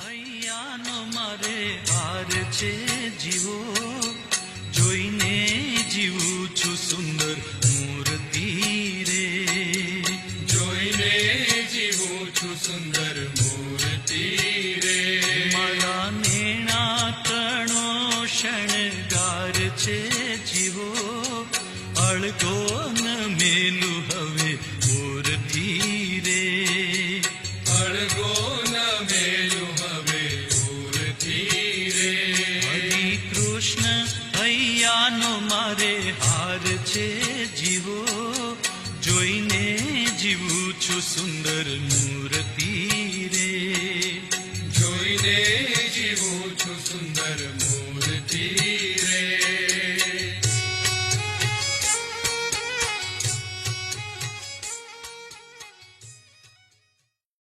હૈયાનો મારે હાર છે જીવો, જોઈને જીવું છું સુંદર મૂર્તિ રે, જોઈને જીવું છું સુંદર મૂર્તિ રે. મારા નેણા તણો શણગાર છે જીવો, અળગો ન મેલું હવે મૂર્તિ રે, અળગો ન મેલું હવે મૂર્તિ રે. હરિ કૃષ્ણ હૈયાનો મારે હાર છે જીવો, જોઈને જીવું છું સુંદર